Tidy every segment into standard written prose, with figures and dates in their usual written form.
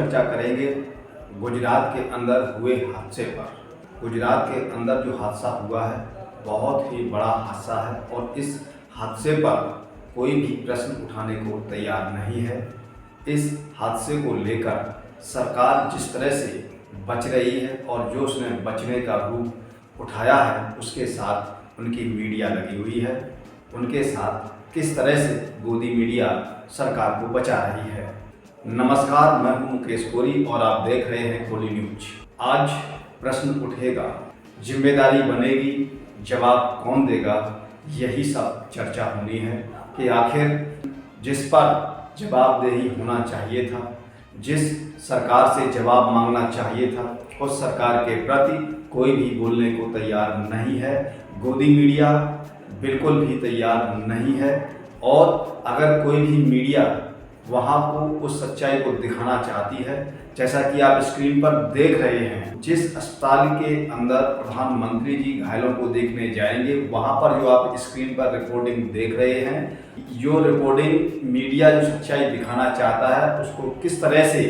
चर्चा करेंगे गुजरात के अंदर हुए हादसे पर। गुजरात के अंदर जो हादसा हुआ है बहुत ही बड़ा हादसा है और इस हादसे पर कोई भी प्रश्न उठाने को तैयार नहीं है। इस हादसे को लेकर सरकार जिस तरह से बच रही है और जो उसने बचने का रूप उठाया है उसके साथ उनकी मीडिया लगी हुई है, उनके साथ किस तरह से गोदी मीडिया सरकार को बचा रही है। नमस्कार, मैं हूं मुकेश कोरी और आप देख रहे हैं कोली न्यूज। आज प्रश्न उठेगा, जिम्मेदारी बनेगी, जवाब कौन देगा, यही सब चर्चा होनी है कि आखिर जिस पर जवाबदेही होना चाहिए था, जिस सरकार से जवाब मांगना चाहिए था, उस सरकार के प्रति कोई भी बोलने को तैयार नहीं है। गोदी मीडिया बिल्कुल भी तैयार नहीं है और अगर कोई भी मीडिया वहाँ को उस सच्चाई को दिखाना चाहती है, जैसा कि आप स्क्रीन पर देख रहे हैं, जिस अस्पताल के अंदर प्रधानमंत्री जी घायलों को देखने जाएंगे, वहाँ पर जो आप स्क्रीन पर रिकॉर्डिंग देख रहे हैं, जो रिकॉर्डिंग मीडिया जो सच्चाई दिखाना चाहता है उसको किस तरह से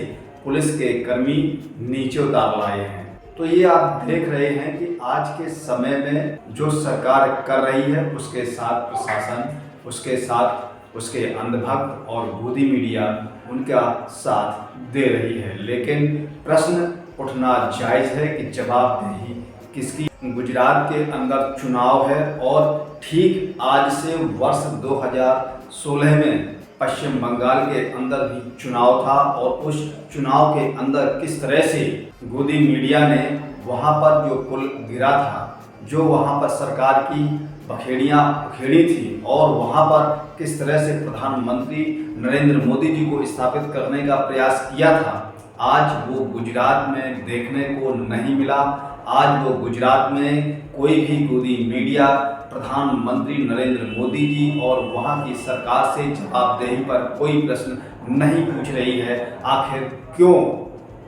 पुलिस के कर्मी नीचे उतार लाए हैं। तो ये आप देख रहे हैं कि आज के समय में जो सरकार कर रही है उसके साथ प्रशासन, उसके साथ उसके अंधभक्त और गोदी मीडिया उनका साथ दे रही है। लेकिन प्रश्न उठना जायज़ है कि जवाबदेही किसकी। गुजरात के अंदर चुनाव है और ठीक आज से वर्ष 2016 में पश्चिम बंगाल के अंदर भी चुनाव था और उस चुनाव के अंदर किस तरह से गोदी मीडिया ने वहाँ पर जो पुल गिरा था, जो वहाँ पर सरकार की बखेड़ियाँ उखेड़ी थी और वहाँ पर किस तरह से प्रधानमंत्री नरेंद्र मोदी जी को स्थापित करने का प्रयास किया था, आज वो गुजरात में देखने को नहीं मिला। आज वो गुजरात में कोई भी गोदी मीडिया प्रधानमंत्री नरेंद्र मोदी जी और वहाँ की सरकार से जवाबदेही पर कोई प्रश्न नहीं पूछ रही है। आखिर क्यों?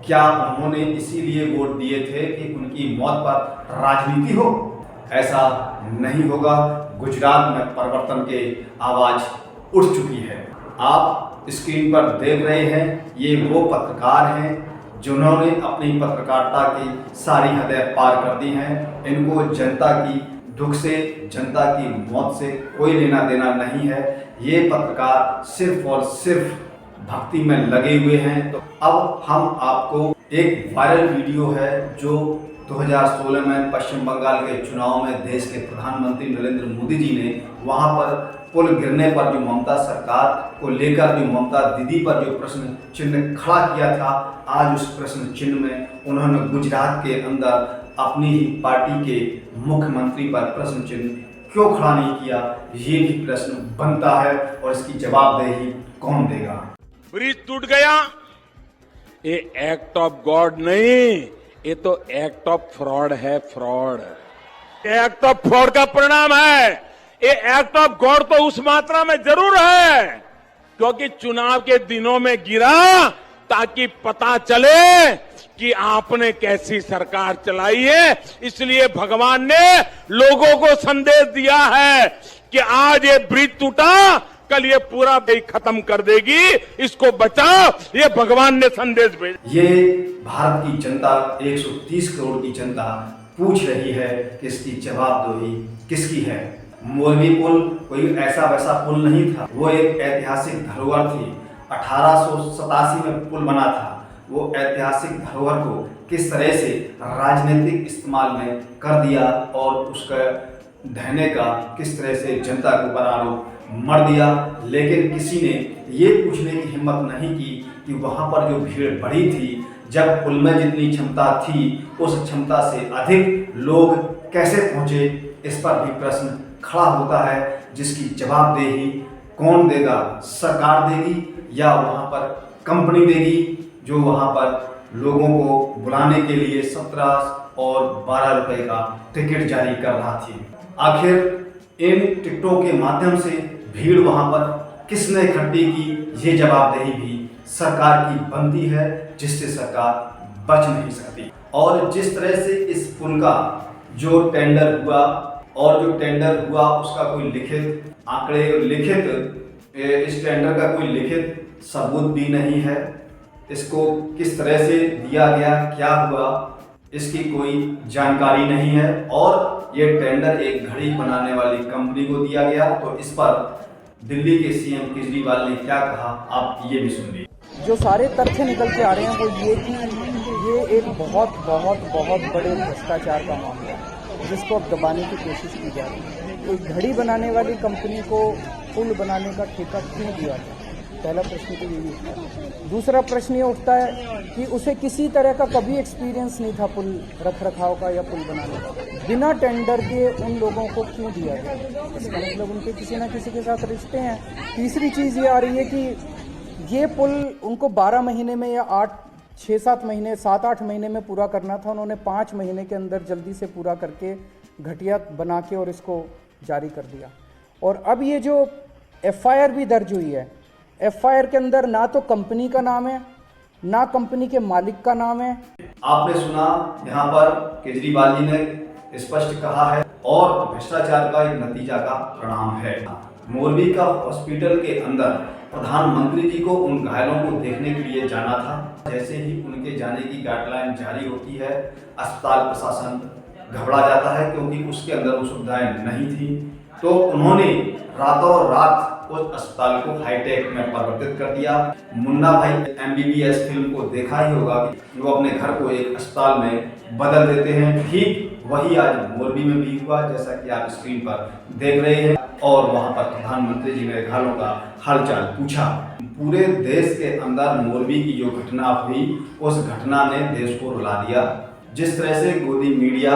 क्या उन्होंने इसीलिए वोट दिए थे कि उनकी मौत पर राजनीति हो? ऐसा नहीं होगा। गुजरात में परिवर्तन के आवाज उठ चुकी है। आप स्क्रीन पर देख रहे हैं, ये वो पत्रकार हैं जिन्होंने अपनी पत्रकारिता की सारी हदें पार कर दी हैं। इनको जनता की दुख से, जनता की मौत से कोई लेना देना नहीं है। ये पत्रकार सिर्फ और सिर्फ भक्ति में लगे हुए हैं। तो अब हम आपको एक वायरल वीडियो है जो 2016 में पश्चिम बंगाल के चुनाव में देश के प्रधानमंत्री नरेंद्र मोदी जी ने वहां पर पुल गिरने पर जो ममता सरकार को लेकर जो ममता दीदी पर जो प्रश्न चिन्ह खड़ा किया था, आज उस प्रश्न चिन्ह में उन्होंने गुजरात के अंदर अपनी ही पार्टी के मुख्यमंत्री पर प्रश्न चिन्ह क्यों खड़ा नहीं किया, ये भी प्रश्न बनता है और इसकी जवाबदेही कौन देगा। ब्रिज टूट गया, ये एक्ट ऑफ गॉड नहीं, ये तो एक्ट ऑफ फ्रॉड है। फ्रॉड एक्ट ऑफ फ्रॉड का परिणाम है। ये एक्ट ऑफ गॉड तो उस मात्रा में जरूर है क्योंकि चुनाव के दिनों में गिरा ताकि पता चले कि आपने कैसी सरकार चलाई है। इसलिए भगवान ने लोगों को संदेश दिया है कि आज ये ब्रिज टूटा, कल ये पूरा खत्म कर देगी, इसको बचाओ। ये भगवान ने संदेश भेजा। ये भारत की जनता, 130 करोड़ की जनता पूछ रही है कि इसकी जवाबदेही किसकी है। मोरबी पुल कोई ऐसा वैसा पुल नहीं था, वो एक ऐतिहासिक धरोहर थी। 1887 में पुल बना था। वो ऐतिहासिक धरोहर को किस तरह से राजनीतिक इस्तेमाल में कर दिया और उसका ढहने का किस तरह से जनता के ऊपर आरोप मर दिया। लेकिन किसी ने ये पूछने की हिम्मत नहीं की कि वहाँ पर जो भीड़ बढ़ी थी, जब पुल में जितनी क्षमता थी उस क्षमता से अधिक लोग कैसे पहुँचे, इस पर भी प्रश्न खड़ा होता है, जिसकी जवाबदेही कौन देगा। सरकार देगी या वहाँ पर कंपनी देगी जो वहाँ पर लोगों को बुलाने के लिए 17 और 12 रुपए का टिकट जारी कर रहा थी। आखिर इन टिकटों के माध्यम से भीड़ वहाँ पर किसने इकट्ठी की, ये जवाबदेही भी सरकार की बनती है, जिससे सरकार बच नहीं सकती। और जिस तरह से इस पुल का जो टेंडर हुआ उसका कोई लिखित आंकड़े, इस टेंडर का कोई लिखित सबूत भी नहीं है। इसको किस तरह से दिया गया, क्या हुआ, इसकी कोई जानकारी नहीं है और ये टेंडर एक घड़ी बनाने वाली कंपनी को दिया गया। तो इस पर दिल्ली के सीएम केजरीवाल ने क्या कहा, आप ये भी सुनिए। जो सारे तथ्य निकल के आ रहे हैं वो ये कि ये एक बहुत बहुत बहुत बड़े भ्रष्टाचार का मामला है जिसको अब दबाने की कोशिश की जा रही है। एक घड़ी बनाने वाली कंपनी को पुल बनाने का ठेका क्यों दिया था? पहला प्रश्न तो यही उठता है। दूसरा प्रश्न ये उठता है कि उसे किसी तरह का कभी एक्सपीरियंस नहीं था पुल रख रखाव का या पुल बनाने का। बिना टेंडर के उन लोगों को क्यों दिया गया? इसका मतलब उनके किसी ना किसी के साथ रिश्ते हैं। तीसरी चीज़ ये आ रही है कि ये पुल उनको 12 महीने में या 6-7 महीने 7-8 महीने में पूरा करना था। उन्होंने 5 महीने के अंदर जल्दी से पूरा करके घटिया बना के और इसको जारी कर दिया। और अब ये जो एफआईआर भी दर्ज हुई है, एफआईआर के अंदर ना तो कंपनी का नाम है ना कंपनी के मालिक का नाम है। आपने सुना, यहाँ पर केजरीवाल जी ने स्पष्ट कहा है और भ्रष्टाचार का एक नतीजा का परिणाम है। मोरबी का हॉस्पिटल के अंदर प्रधानमंत्री जी को उन घायलों को देखने के लिए जाना था। जैसे ही उनके जाने की गाइडलाइन जारी होती है, अस्पताल प्रशासन घबरा जाता है क्योंकि उसके अंदर वो सुविधाएं नहीं थी। तो उन्होंने रातों रात उस अस्पताल को हाईटेक में परिवर्तित कर दिया। मुन्ना भाई MBBS फिल्म को देखा ही होगा, वो अपने घर को एक अस्पताल में बदल देते हैं। ठीक वही आज मोरबी में भी हुआ, जैसा कि आप स्क्रीन पर देख रहे हैं। और वहां पर प्रधानमंत्री जी ने घायलों का हालचाल पूछा। पूरे देश के अंदर मोरबी की जो घटना हुई, उस घटना ने देश को रुला दिया। जिस तरह से गोदी मीडिया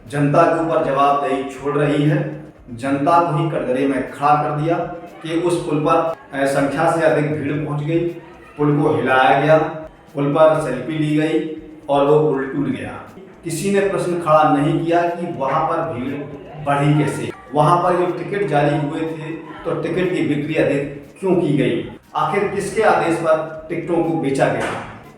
जनता के ऊपर जवाबदेही छोड़ रही है, जनता को ही कटघरे में खड़ा कर दिया कि उस पुल पर संख्या से अधिक भीड़ पहुंच गई, पुल को हिलाया गया, पुल पर सेल्फी ली गई और वो पुल टूट गया। किसी ने प्रश्न खड़ा नहीं किया कि वहां पर भीड़ बढ़ी कैसे। वहां पर जो टिकट जारी हुए थे तो टिकट की बिक्री अधिक क्यों की गई? आखिर किसके आदेश पर टिकटों को बेचा गया?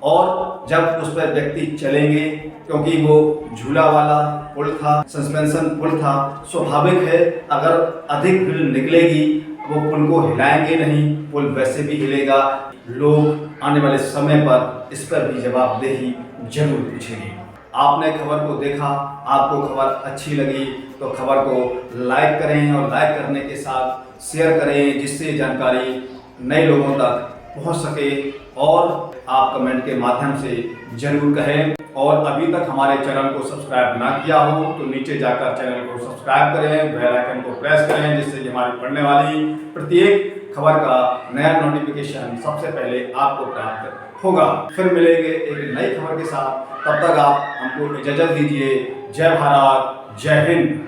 और जब उस पर व्यक्ति चलेंगे, क्योंकि वो झूला वाला पुल था, सस्पेंशन पुल था, स्वाभाविक है अगर अधिक भीड़ निकलेगी वो पुल को हिलाएंगे नहीं, पुल वैसे भी हिलेगा। लोग आने वाले समय पर इस पर भी जवाबदेही जरूर पूछेंगे। आपने खबर को देखा, आपको खबर अच्छी लगी तो खबर को लाइक करें और लाइक करने के साथ शेयर करें, जिससे जानकारी नए लोगों तक पहुंच सके। और आप कमेंट के माध्यम से जरूर कहें। और अभी तक हमारे चैनल को सब्सक्राइब ना किया हो तो नीचे जाकर चैनल को सब्सक्राइब करें, बेल आइकन को प्रेस करें, जिससे कि हमारी पढ़ने वाली प्रत्येक खबर का नया नोटिफिकेशन सबसे पहले आपको प्राप्त होगा। फिर मिलेंगे एक नई खबर के साथ, तब तक आप हमको इजाजत दीजिए। जय भारत, जय हिंद।